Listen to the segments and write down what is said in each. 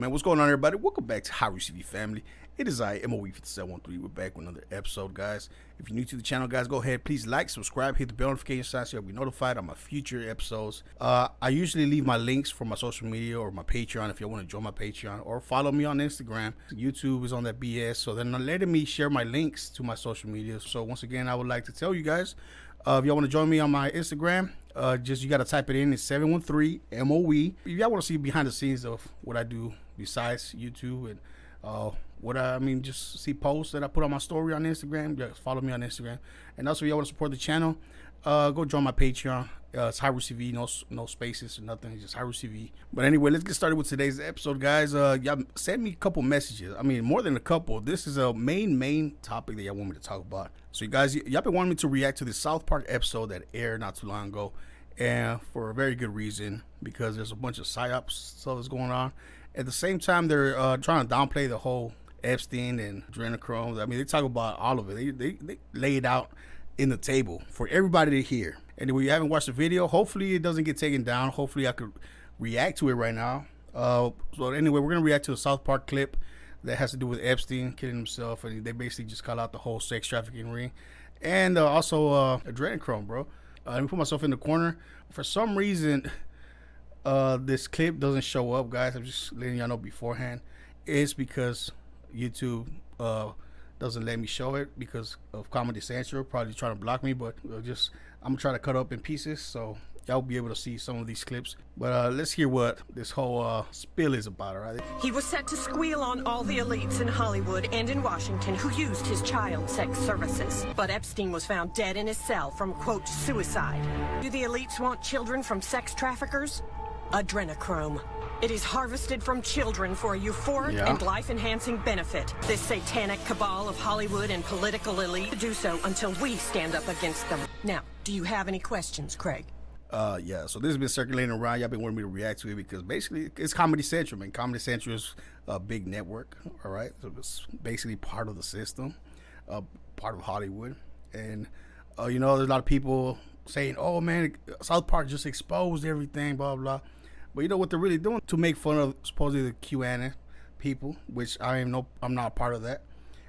Man, what's going on, everybody? Welcome back to High TV family. It is I, PED0wood. We're back with another episode, guys. If you're new to the channel, guys, go ahead, please like, subscribe, hit the bell notification sign so you'll be notified on my future episodes. I usually leave my links for my social media or my Patreon if you want to join my Patreon, or follow me on Instagram. YouTube is on that BS, so they're not letting me share my links to my social media. So once again, I would like to tell you guys, if y'all want to join me on my Instagram, you got to type it in. It's 713MOE. If y'all want to see behind the scenes of what I do besides YouTube and just see posts that I put on my story on Instagram, just follow me on Instagram. And also, if y'all want to support the channel, go join my Patreon. It's High TV, no spaces or nothing, it's just High TV. But anyway, let's get started with today's episode, guys. Y'all sent me a couple messages. I mean, more than a couple. This is a main topic that y'all want me to talk about. So you guys, y'all been wanting me to react to the South Park episode that aired not too long ago, and for a very good reason, because there's a bunch of PSYOP stuff that's going on. At the same time, they're trying to downplay the whole Epstein and adrenochrome. I mean, they talk about all of it. They lay it out in the table for everybody to hear. And if you haven't watched the video, hopefully it doesn't get taken down. Hopefully I could react to it right now. So anyway, we're going to react to a South Park clip that has to do with Epstein killing himself. And they basically just call out the whole sex trafficking ring. And also adrenochrome, bro. Let me put myself in the corner. For some reason, this clip doesn't show up, guys. I'm just letting y'all know beforehand. It's because YouTube doesn't let me show it because of Comedy Central, probably trying to block me, but I'm trying to cut up in pieces so y'all be able to see some of these clips. But let's hear what this whole spill is about, all right? He was set to squeal on all the elites in Hollywood and in Washington who used his child sex services. But Epstein was found dead in his cell from, quote, suicide. Do the elites want children from sex traffickers? Adrenochrome. It is harvested from children for a euphoric and life-enhancing benefit. This satanic cabal of Hollywood and political elite do so until we stand up against them. Now, do you have any questions, Craig? Yeah, so this has been circulating around. Y'all been wanting me to react to it because basically it's Comedy Central, man. Comedy Central is a big network, all right? So it's basically part of the system, part of Hollywood. And, there's a lot of people saying, oh, man, South Park just exposed everything, blah, blah. But you know what they're really doing? To make fun of supposedly the QAnon people, which I'm not part of that,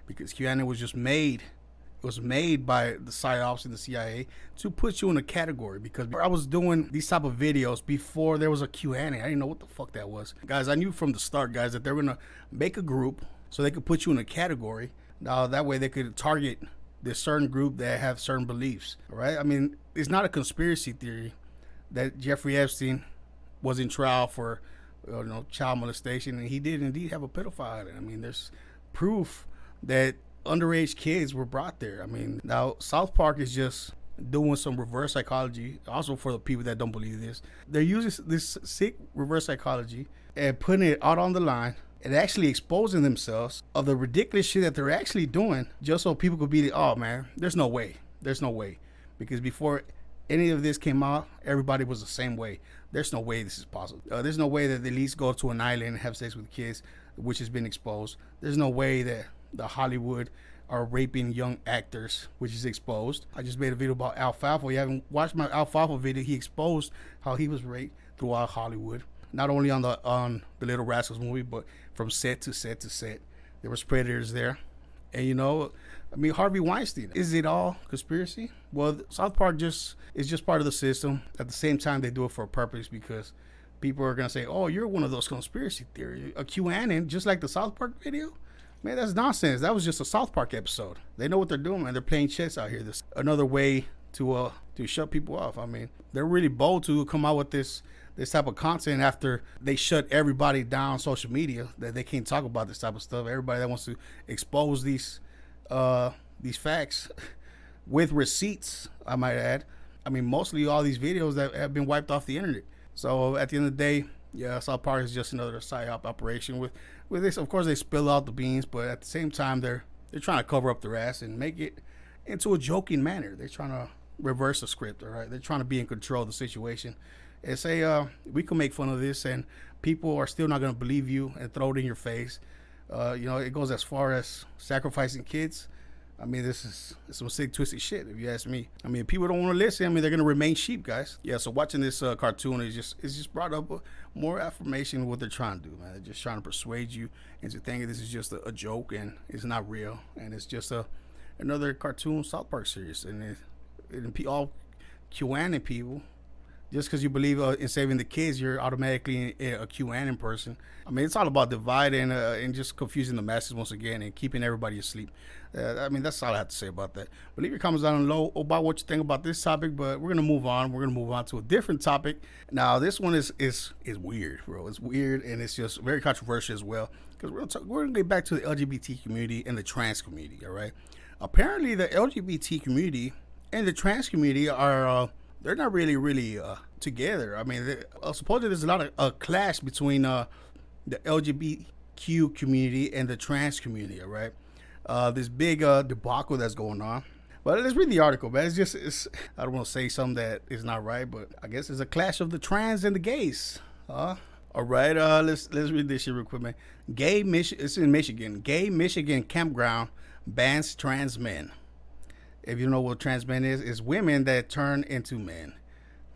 because QAnon was just made. It was made by the PSYOPs and the CIA to put you in a category, because I was doing these type of videos before there was a QAnon. I didn't know what the fuck that was. Guys, I knew from the start, guys, that they were going to make a group so they could put you in a category. Now, that way they could target this certain group that have certain beliefs, all right? I mean, it's not a conspiracy theory that Jeffrey Epstein was in trial for child molestation, and he did indeed have a pedophile. I mean, there's proof that underage kids were brought there. I mean, now South Park is just doing some reverse psychology. Also, for the people that don't believe this, they're using this sick reverse psychology and putting it out on the line and actually exposing themselves of the ridiculous shit that they're actually doing, just so people could be oh man, there's no way, because before any of this came out, everybody was the same way. There's no way this is possible. There's no way that the elites go to an island and have sex with kids, which has been exposed. There's no way that the Hollywood are raping young actors, which is exposed. I just made a video about Alfalfa. You haven't watched my Alfalfa video. He exposed how he was raped throughout Hollywood, not only on the Little Rascals movie, but from set to set to set. There was predators there. And Harvey Weinstein. Is it all conspiracy? Well, South Park is just part of the system. At the same time, they do it for a purpose, because people are going to say, oh, you're one of those conspiracy theories. A QAnon, just like the South Park video? Man, that's nonsense. That was just a South Park episode. They know what they're doing, man. They're playing chess out here. This another way to shut people off. I mean, they're really bold to come out with this type of content after they shut everybody down on social media, that they can't talk about this type of stuff. Everybody that wants to expose these facts with receipts, I might add. I mean, mostly all these videos that have been wiped off the internet. So at the end of the day, yeah, South Park is just another PSYOP operation. With this, of course, they spill out the beans, but at the same time, they're trying to cover up their ass and make it into a joking manner. They're trying to reverse the script, all right? They're trying to be in control of the situation and say, we can make fun of this and people are still not going to believe you and throw it in your face. It goes as far as sacrificing kids. I mean, this is some sick, twisted shit, if you ask me. I mean, if people don't want to listen, I mean, they're going to remain sheep, guys. Yeah, so watching this cartoon is just brought up more affirmation of what they're trying to do, man. They're just trying to persuade you into thinking this is just a joke and it's not real. And it's just another cartoon South Park series. And all QAnon people, just because you believe in saving the kids, you're automatically a QAnon person. I mean, it's all about dividing and just confusing the masses once again and keeping everybody asleep. I mean, that's all I have to say about that. But leave your comments down below about what you think about this topic. But we're gonna move on. We're gonna move on to a different topic. Now, this one is weird, bro. It's weird and it's just very controversial as well. Because we're gonna get back to the LGBT community and the trans community. All right. Apparently, the LGBT community and the trans community are they're not really together. I mean, supposedly there's a lot of a clash between the LGBTQ community and the trans community. All right. This big debacle that's going on. But let's read the article, man. I don't want to say something that is not right, but I guess it's a clash of the trans and the gays. All right, let's read this shit real quick, man. It's in Michigan. Gay Michigan campground bans trans men. If you know what trans men is, it's women that turn into men.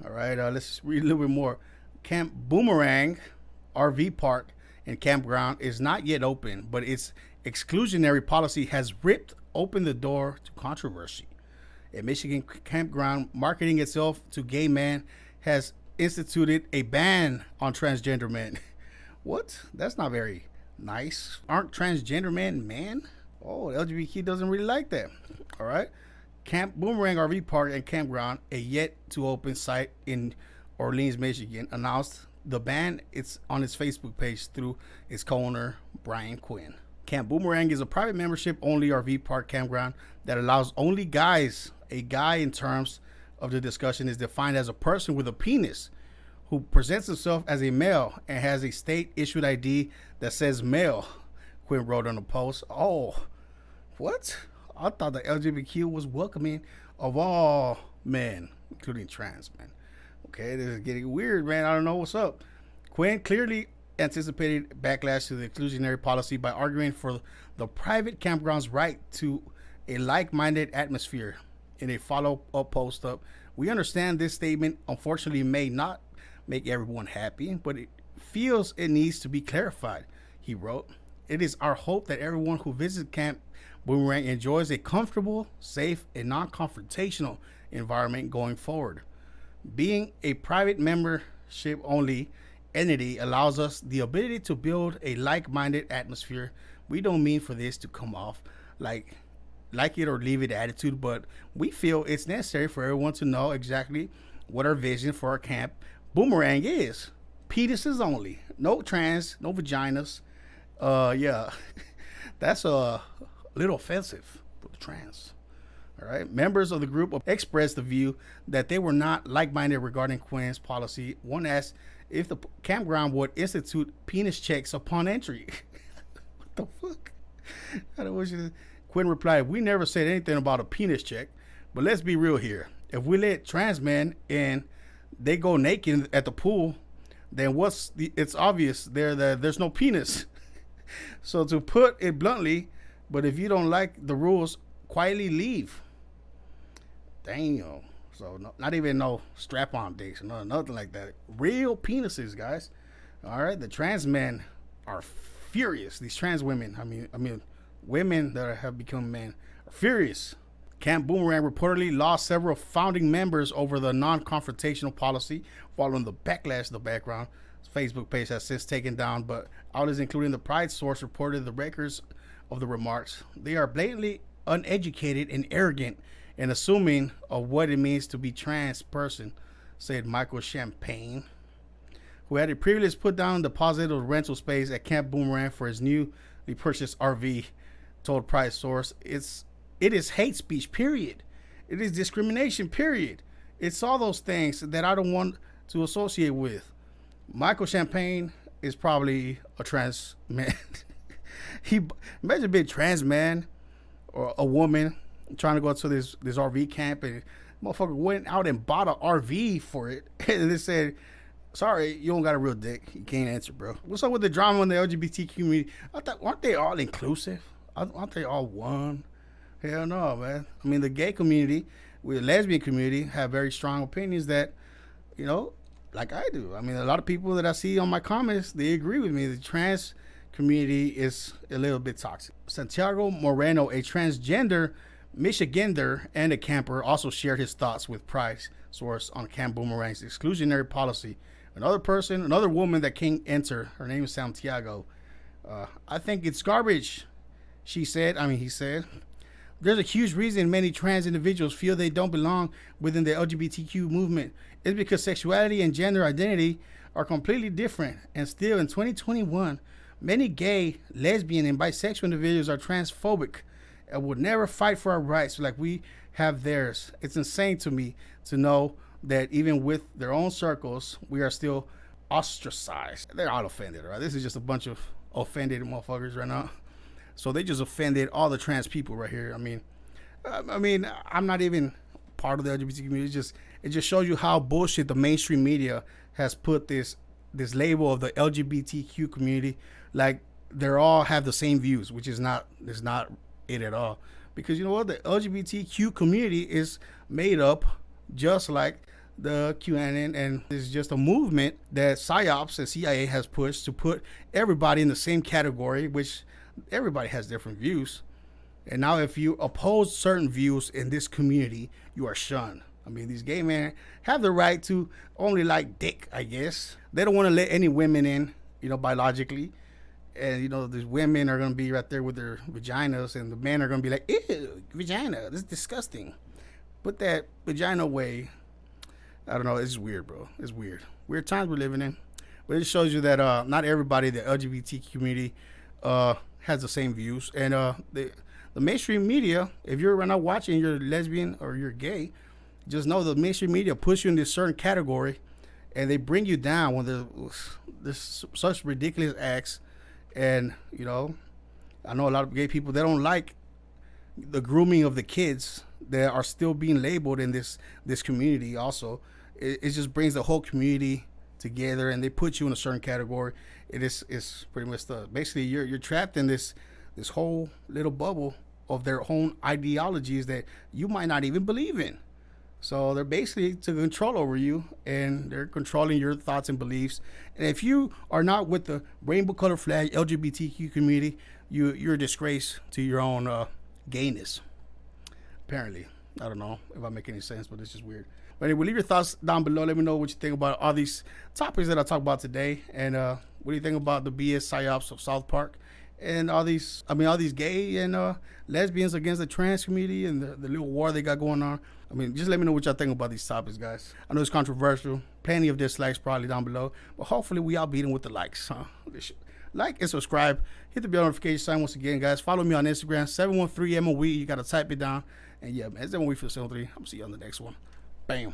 All right, let's read a little bit more. Camp Boomerang RV Park and campground is not yet open, but its exclusionary policy has ripped open the door to controversy. A Michigan campground marketing itself to gay men has instituted a ban on transgender men. What? That's not very nice. Aren't transgender men? Oh, LGBTQ doesn't really like that. All right. Camp Boomerang RV Park and Campground, a yet-to-open site in Orleans, Michigan, announced the ban. It's on its Facebook page through its co-owner, Brian Quinn. Camp Boomerang is a private membership-only RV park campground that allows only guys. A guy, in terms of the discussion, is defined as a person with a penis who presents himself as a male and has a state-issued ID that says male, Quinn wrote on a post. Oh, what? I thought the LGBTQ was welcoming of all men, including trans men. Okay, this is getting weird, man. I don't know what's up. Quinn clearly anticipated backlash to the exclusionary policy by arguing for the private campground's right to a like-minded atmosphere. In a follow-up post up, we understand this statement unfortunately may not make everyone happy, but it feels it needs to be clarified, he wrote. It is our hope that everyone who visits Camp Boomerang enjoys a comfortable, safe, and non-confrontational environment going forward. Being a private membership-only entity allows us the ability to build a like-minded atmosphere. We don't mean for this to come off like it or leave it attitude, but we feel it's necessary for everyone to know exactly what our vision for our Camp Boomerang is. Penises only. No trans, no vaginas. Yeah, that's a little offensive for the trans. All right. Members of the group expressed the view that they were not like-minded regarding Quinn's policy. One asked if the campground would institute penis checks upon entry. What the fuck? I don't wish it. Quinn replied, "We never said anything about a penis check, but let's be real here. If we let trans men in, they go naked at the pool, then it's obvious there that there's no penis." So to put it bluntly, but if you don't like the rules, quietly leave. Damn. So not even no strap-on dicks, nothing like that. Real penises, guys. All right. The trans men are furious. These trans women, I mean, women that have become men are furious. Camp Boomerang reportedly lost several founding members over the non-confrontational policy following the backlash in the background. Facebook page has since taken down, but outlets including the Pride source reported the records of the remarks. They are blatantly uneducated and arrogant and assuming of what it means to be trans person, said Michael Champagne, who had previously put down the positive rental space at Camp Boomerang for his newly purchased RV, told Pride source. It is hate speech, period. It is discrimination, period. It's all those things that I don't want to associate with. Michael Champagne is probably a trans man. Imagine being a trans man or a woman trying to go to this RV camp, and motherfucker went out and bought an RV for it, and they said, "Sorry, you don't got a real dick. You can't answer, bro." What's up with the drama in the LGBT community? I thought, aren't they all inclusive? Aren't they all one? Hell no, man. I mean, the gay community, with the lesbian community, have very strong opinions that, you know, like I do. I mean, a lot of people that I see on my comments, they agree with me. The trans community is a little bit toxic. Santiago Moreno, a transgender Michigander and a camper, also shared his thoughts with Price Source on Camp Boomerang's exclusionary policy. Another woman that can't enter, her name is Santiago. I think it's garbage, he said. There's a huge reason many trans individuals feel they don't belong within the LGBTQ movement. It's because sexuality and gender identity are completely different. And still in 2021, many gay, lesbian, and bisexual individuals are transphobic and would never fight for our rights like we have theirs. It's insane to me to know that even with their own circles, we are still ostracized. They're all offended, right? This is just a bunch of offended motherfuckers right now. So they just offended all the trans people right here. I mean, I'm not even part of the LGBT community. It just shows you how bullshit the mainstream media has put this label of the LGBTQ community, like they're all have the same views, which is not it at all. Because you know what, the LGBTQ community is made up just like the QAnon, and it's just a movement that PSYOPs and CIA has pushed to put everybody in the same category, which everybody has different views. And now if you oppose certain views in this community, you are shunned. I mean, these gay men have the right to only like dick, I guess. They don't want to let any women in, biologically. And, these women are going to be right there with their vaginas, and the men are going to be like, ew, vagina, this is disgusting. Put that vagina away. I don't know. It's weird, bro. It's weird. Weird times we're living in. But it shows you that not everybody, the LGBT community, has the same views. And the mainstream media, if you're right now watching, you're lesbian or you're gay, just know the mainstream media push you in this certain category, and they bring you down when there's such ridiculous acts. And, I know a lot of gay people, they don't like the grooming of the kids that are still being labeled in this community also. It just brings the whole community together, and they put you in a certain category. It's pretty much basically you're trapped in this whole little bubble of their own ideologies that you might not even believe in. So they're basically to control over you, and they're controlling your thoughts and beliefs. And if you are not with the rainbow color flag LGBTQ community, you're a disgrace to your own gayness. Apparently. I don't know if I make any sense, but it's just weird. But anyway, leave your thoughts down below. Let me know what you think about all these topics that I talked about today. And what do you think about the BS PSYOPs of South Park? And all these gay and lesbians against the trans community and the little war they got going on. Just let me know what y'all think about these topics, guys. I know it's controversial. Plenty of dislikes probably down below. But hopefully we all beat them with the likes. Like and subscribe. Hit the bell notification sign once again, guys. Follow me on Instagram, 713MOE. You got to type it down. And yeah, man, it's MOE for 713. I'm going to see you on the next one. Bam.